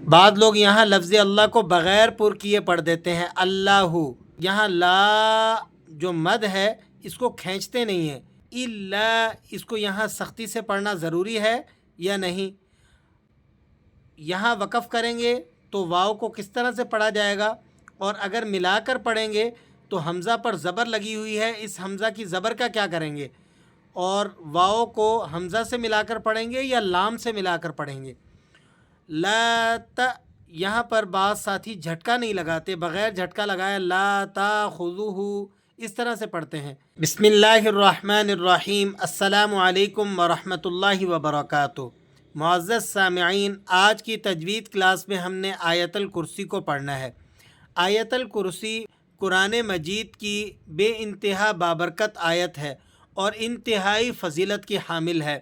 بعض لوگ یہاں لفظ اللہ کو بغیر پر کیے پڑھ دیتے ہیں اللہ، یہاں لا جو مد ہے اس کو کھینچتے نہیں ہیں، الا اس کو یہاں سختی سے پڑھنا ضروری ہے یا نہیں؟ یہاں وقف کریں گے تو واو کو کس طرح سے پڑھا جائے گا، اور اگر ملا کر پڑھیں گے تو حمزہ پر زبر لگی ہوئی ہے، اس حمزہ کی زبر کا کیا کریں گے، اور واو کو حمزہ سے ملا کر پڑھیں گے یا لام سے ملا کر پڑھیں گے؟ لا تا، یہاں پر بعض ساتھی جھٹکا نہیں لگاتے، بغیر جھٹکا لگائے لا تاخذوہ اس طرح سے پڑھتے ہیں۔ بسم اللہ الرحمن الرحیم، السلام علیکم ورحمۃ اللہ وبرکاتہ۔ معزز سامعین، آج کی تجوید کلاس میں ہم نے آیت الکرسی کو پڑھنا ہے۔ آیت الکرسی قرآن مجید کی بے انتہا بابرکت آیت ہے اور انتہائی فضیلت کی حامل ہے۔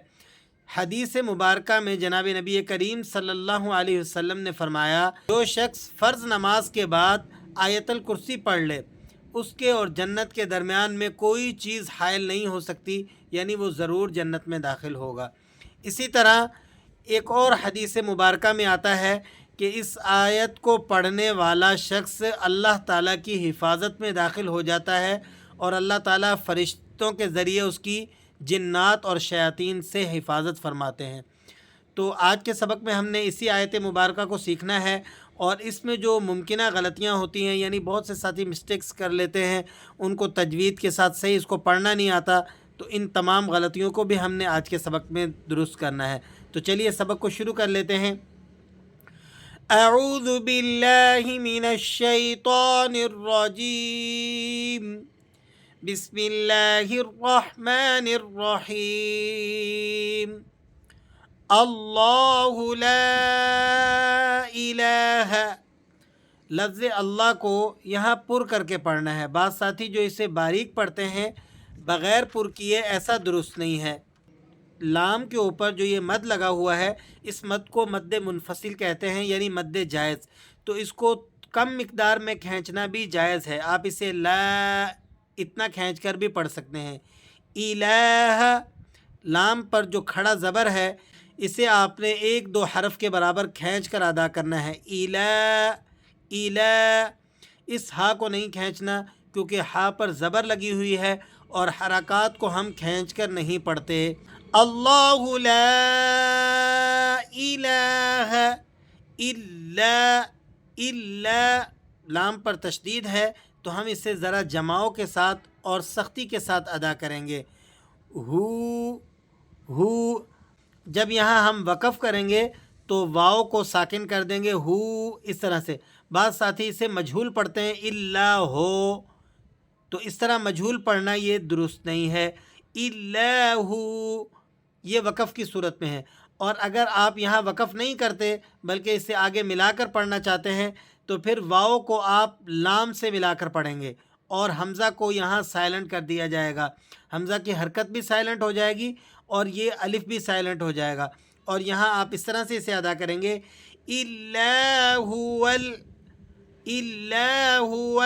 حدیث مبارکہ میں جناب نبی کریم صلی اللہ علیہ وسلم نے فرمایا، جو شخص فرض نماز کے بعد آیت الکرسی پڑھ لے، اس کے اور جنت کے درمیان میں کوئی چیز حائل نہیں ہو سکتی، یعنی وہ ضرور جنت میں داخل ہوگا۔ اسی طرح ایک اور حدیث مبارکہ میں آتا ہے کہ اس آیت کو پڑھنے والا شخص اللہ تعالیٰ کی حفاظت میں داخل ہو جاتا ہے، اور اللہ تعالیٰ فرشتوں کے ذریعے اس کی جنات اور شیاطین سے حفاظت فرماتے ہیں۔ تو آج کے سبق میں ہم نے اسی آیت مبارکہ کو سیکھنا ہے، اور اس میں جو ممکنہ غلطیاں ہوتی ہیں، یعنی بہت سے ساتھی مسٹیکس کر لیتے ہیں، ان کو تجوید کے ساتھ صحیح اس کو پڑھنا نہیں آتا، تو ان تمام غلطیوں کو بھی ہم نے آج کے سبق میں درست کرنا ہے۔ تو چلیے سبق کو شروع کر لیتے ہیں۔ اعوذ باللہ من الشیطان الرجیم، بسم اللہ الرحمن الرحیم، اللہ لا الہ، لفظ اللہ کو یہاں پر کر کے پڑھنا ہے۔ بعض ساتھی جو اسے باریک پڑھتے ہیں بغیر پر کیے، ایسا درست نہیں ہے۔ لام کے اوپر جو یہ مد لگا ہوا ہے، اس مد کو مد منفصل کہتے ہیں، یعنی مد جائز، تو اس کو کم مقدار میں کھینچنا بھی جائز ہے۔ آپ اسے لا اتنا کھینچ کر بھی پڑھ سکتے ہیں۔ الہ، لام پر جو کھڑا زبر ہے اسے آپ نے 1-2 حرف کے برابر کھینچ کر ادا کرنا ہے۔ الہ، الہ، اس ہا کو نہیں کھینچنا کیونکہ ہا پر زبر لگی ہوئی ہے اور حرکات کو ہم کھینچ کر نہیں پڑھتے۔ اللہ لا الہ الا، الا، لام پر تشدید ہے تو ہم اسے ذرا جماؤ کے ساتھ اور سختی کے ساتھ ادا کریں گے۔ ہو، جب یہاں ہم وقف کریں گے تو واو کو ساکن کر دیں گے، ہو، اس طرح سے۔ بعض ساتھی اسے مجہول پڑھتے ہیں، الا ہو، تو اس طرح مجہول پڑھنا یہ درست نہیں ہے۔ الا ہو، یہ وقف کی صورت میں ہے، اور اگر آپ یہاں وقف نہیں کرتے بلکہ اسے آگے ملا کر پڑھنا چاہتے ہیں تو پھر واو کو آپ لام سے ملا کر پڑھیں گے، اور حمزہ کو یہاں سائلنٹ کر دیا جائے گا۔ حمزہ کی حرکت بھی سائلنٹ ہو جائے گی اور یہ الف بھی سائلنٹ ہو جائے گا، اور یہاں آپ اس طرح سے اسے ادا کریں گے، الا هو الا هو،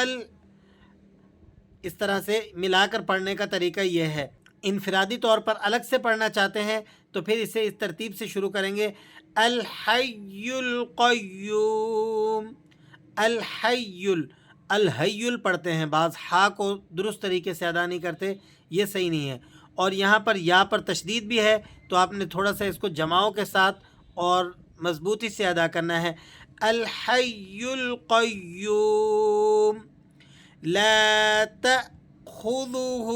اس طرح سے ملا کر پڑھنے کا طریقہ یہ ہے۔ انفرادی طور پر الگ سے پڑھنا چاہتے ہیں تو پھر اسے اس ترتیب سے شروع کریں گے، الحی القیوم، الحی، الحی پڑھتے ہیں، بعض ہا کو درست طریقے سے ادا نہیں کرتے، یہ صحیح نہیں ہے۔ اور یہاں پر یا پر تشدید بھی ہے تو آپ نے تھوڑا سا اس کو جماؤ کے ساتھ اور مضبوطی سے ادا کرنا ہے، الحی القیوم، لا تأخذہ،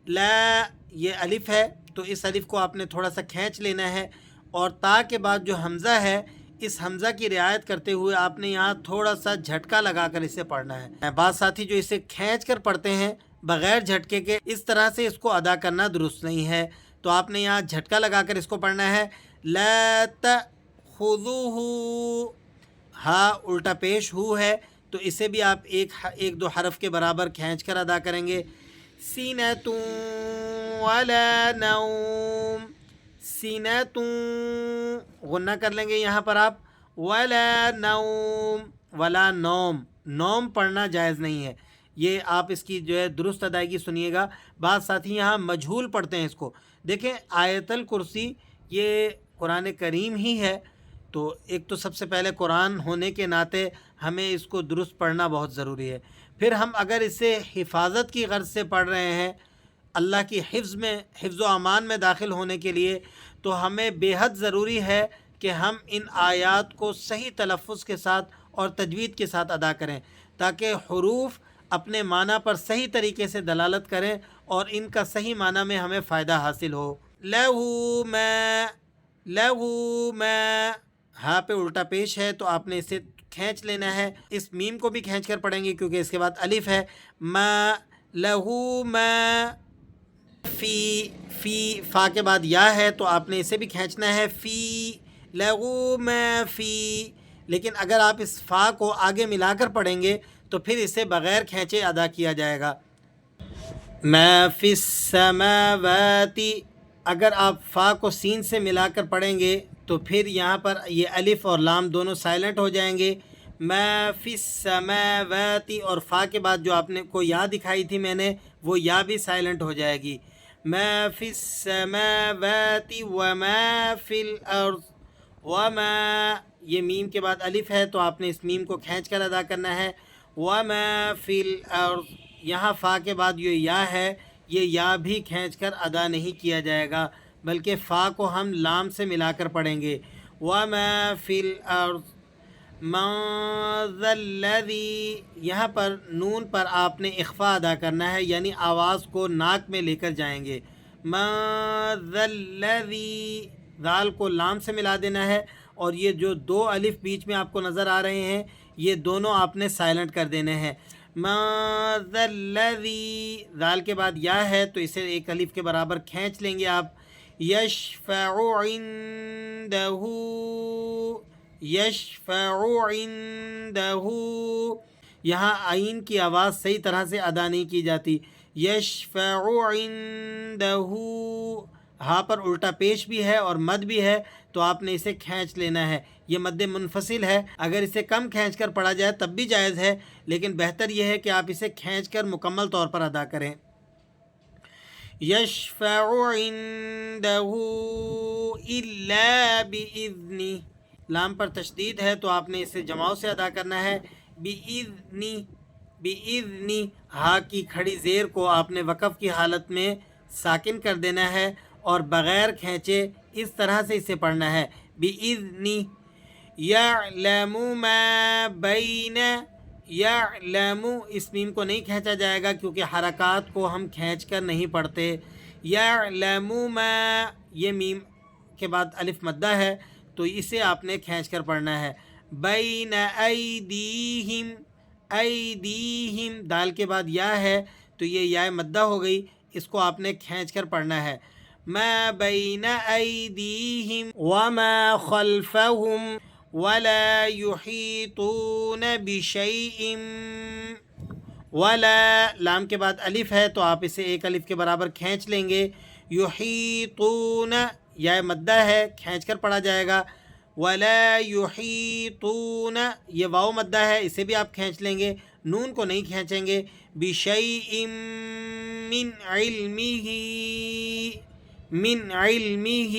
لا، یہ الف ہے تو اس الف کو آپ نے تھوڑا سا کھینچ لینا ہے، اور تا کے بعد جو حمزہ ہے اس حمزہ کی رعایت کرتے ہوئے آپ نے یہاں تھوڑا سا جھٹکا لگا کر اسے پڑھنا ہے۔ بعض ساتھی جو اسے کھینچ کر پڑھتے ہیں بغیر جھٹکے کے، اس طرح سے اس کو ادا کرنا درست نہیں ہے، تو آپ نے یہاں جھٹکا لگا کر اس کو پڑھنا ہے، لا تأخذہ، ہا الٹا پیش ہو ہے تو اسے بھی آپ 1-2 حرف کے برابر کھینچ کر ادا کریں گے، سینۃ ولا نوم، سینۃ، غنہ کر لیں گے یہاں پر آپ، ولا نوم، ولا نوم، نوم پڑھنا جائز نہیں ہے، یہ آپ اس کی جو ہے درست ادائیگی سنیے گا۔ بعض ساتھی یہاں مجہول پڑھتے ہیں اس کو۔ دیکھیں آیت الکرسی یہ قرآن کریم ہی ہے، تو ایک تو سب سے پہلے قرآن ہونے کے ناطے ہمیں اس کو درست پڑھنا بہت ضروری ہے. پھر ہم اگر اسے حفاظت کی غرض سے پڑھ رہے ہیں، اللہ کی حفظ و امان میں داخل ہونے کے لیے، تو ہمیں بے حد ضروری ہے کہ ہم ان آیات کو صحیح تلفظ کے ساتھ اور تجوید کے ساتھ ادا کریں، تاکہ حروف اپنے معنی پر صحیح طریقے سے دلالت کریں اور ان کا صحیح معنی میں ہمیں فائدہ حاصل ہو. لہو میں ہاں پہ الٹا پیش ہے تو آپ نے اسے کھینچ لینا ہے. اس میم کو بھی کھینچ کر پڑھیں گے کیونکہ اس کے بعد الف ہے. ما لہو ما فی فا کے بعد یا ہے تو آپ نے اسے بھی کھینچنا ہے. فی لہو ما فی. لیکن اگر آپ اس فا کو آگے ملا کر پڑھیں گے تو پھر اسے بغیر کھینچے ادا کیا جائے گا. ما فی السماوات. اگر آپ فا کو سین سے ملا کر پڑھیں گے تو پھر یہاں پر یہ الف اور لام دونوں سائلنٹ ہو جائیں گے. ما فی السماوات، اور فا کے بعد جو آپ نے کو یا دکھائی تھی میں نے، وہ یا بھی سائلنٹ ہو جائے گی. ما فی السماوات وما فی الارض. وما، یہ میم کے بعد الف ہے تو آپ نے اس میم کو کھینچ کر ادا کرنا ہے. وما فی الارض. یہاں فا کے بعد یہ یا ہے، یہ یا بھی کھینچ کر ادا نہیں کیا جائے گا، بلکہ فا کو ہم لام سے ملا کر پڑھیں گے. وما فی الارض من ذا الذی. یہاں پر نون پر آپ نے اخفا ادا کرنا ہے، یعنی آواز کو ناک میں لے کر جائیں گے. من ذا الذی، ذال کو لام سے ملا دینا ہے، اور یہ جو دو الف بیچ میں آپ کو نظر آ رہے ہیں یہ دونوں آپ نے سائلنٹ کر دینے ہیں. من ذا الذی، ذال کے بعد یا ہے تو اسے ایک الف کے برابر کھینچ لیں گے آپ. یشفع عندہ. یشفع عندہ. یہاں عین کی آواز صحیح طرح سے ادا نہیں کی جاتی. یشفع عندہ. ہاں پر الٹا پیش بھی ہے اور مد بھی ہے تو آپ نے اسے کھینچ لینا ہے. یہ مد منفصل ہے، اگر اسے کم کھینچ کر پڑھا جائے تب بھی جائز ہے، لیکن بہتر یہ ہے کہ آپ اسے کھینچ کر مکمل طور پر ادا کریں. یشفع عندہ الا باذنہ. لام پر تشدید ہے تو آپ نے اسے جماؤ سے ادا کرنا ہے. باذنہ. باذنہ. ہا کی کھڑی زیر کو آپ نے وقف کی حالت میں ساکن کر دینا ہے اور بغیر کھینچے اس طرح سے اسے پڑھنا ہے. باذنہ. یعلم ما بین. یعلم، اس میم کو نہیں کھینچا جائے گا کیونکہ حرکات کو ہم کھینچ کر نہیں پڑھتے. یعلم ما، یہ میم کے بعد الف مدہ ہے تو اسے آپ نے کھینچ کر پڑھنا ہے. بین ایدیہم. ایدیہم، دال کے بعد یا ہے تو یہ یا مدہ ہو گئی، اس کو آپ نے کھینچ کر پڑھنا ہے. ما بین ایدیہم وما خلفہم ولا یحیطون بشیء. ولا، لام کے بعد الف ہے تو آپ اسے ایک الف کے برابر کھینچ لیں گے. یحیطون، یا مدہ ہے، کھینچ کر پڑھا جائے گا. ولا یحیطون، یہ واو مدہ ہے، اسے بھی آپ کھینچ لیں گے، نون کو نہیں کھینچیں گے. بشیء من علمہ. من علمہ،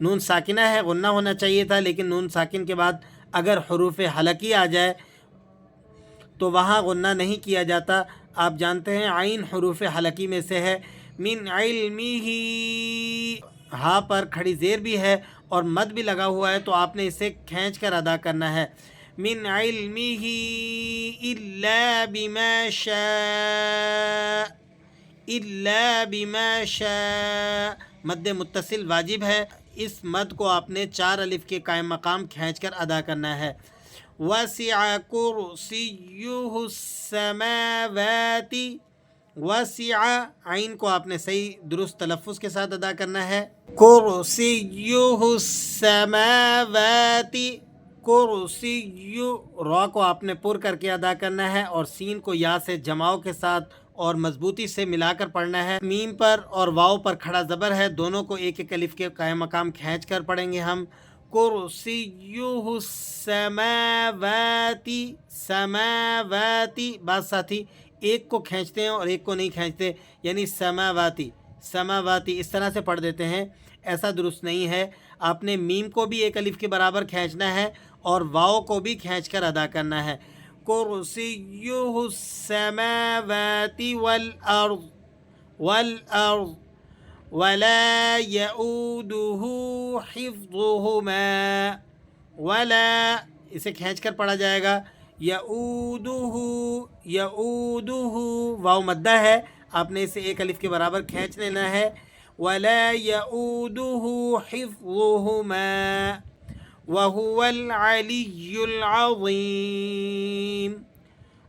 نون ساکنہ ہے، غنہ ہونا چاہیے تھا، لیکن نون ساکن کے بعد اگر حروف حلقی آ جائے تو وہاں غنہ نہیں کیا جاتا. آپ جانتے ہیں عین حروف حلقی میں سے ہے. من علمہ، ہاں پر کھڑی زیر بھی ہے اور مد بھی لگا ہوا ہے تو آپ نے اسے کھینچ کر ادا کرنا ہے. من علمہ الا بما شاء. الا بما شاء، مد متصل واجب ہے، اس مد کو آپ نے 4 الف کے قائم مقام کھینچ کر ادا کرنا ہے. وسع کرسیہ السماوات. وسع، عین کو آپ نے صحیح درست تلفظ کے ساتھ ادا کرنا ہے. کرسیہ السماوات. کرسیہ، را کو آپ نے پر کر کے ادا کرنا ہے اور سین کو یا سے جماؤ کے ساتھ اور مضبوطی سے ملا کر پڑھنا ہے. میم پر اور واو پر کھڑا زبر ہے، دونوں کو ایک ایک الف کے قائم مقام کھینچ کر پڑھیں گے ہم. کرسیہ السماوات. سماواتی، بعض ساتھی ایک کو کھینچتے ہیں اور ایک کو نہیں کھینچتے، یعنی سماواتی. سماواتی اس طرح سے پڑھ دیتے ہیں، ایسا درست نہیں ہے. آپ نے میم کو بھی ایک الف کے برابر کھینچنا ہے اور واو کو بھی کھینچ کر ادا کرنا ہے. کرسیہ السماوات والارض والارض ولا یعودہ حفظہما ولا، اسے کھینچ کر پڑھا جائے گا. یعودہ یعودہ، واو مدہ ہے، آپ نے اسے ایک الف کے برابر کھینچ لینا ہے. ولا یعودہ حفظہما وہو العلی العظیم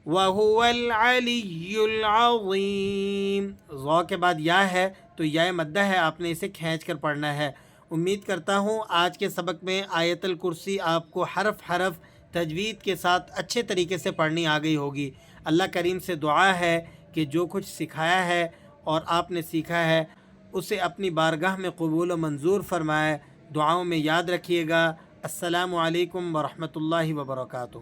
وہو العلی العظیم. ضا کے بعد یا ہے تو یا مدہ ہے، آپ نے اسے کھینچ کر پڑھنا ہے. امید کرتا ہوں آج کے سبق میں آیت الکرسی آپ کو حرف حرف تجوید کے ساتھ اچھے طریقے سے پڑھنی آ گئی ہوگی. اللہ کریم سے دعا ہے کہ جو کچھ سکھایا ہے اور آپ نے سیکھا ہے اسے اپنی بارگاہ میں قبول و منظور فرمائے. دعاؤں میں یاد رکھیے گا. السلام علیکم ورحمۃ اللہ وبرکاتہ.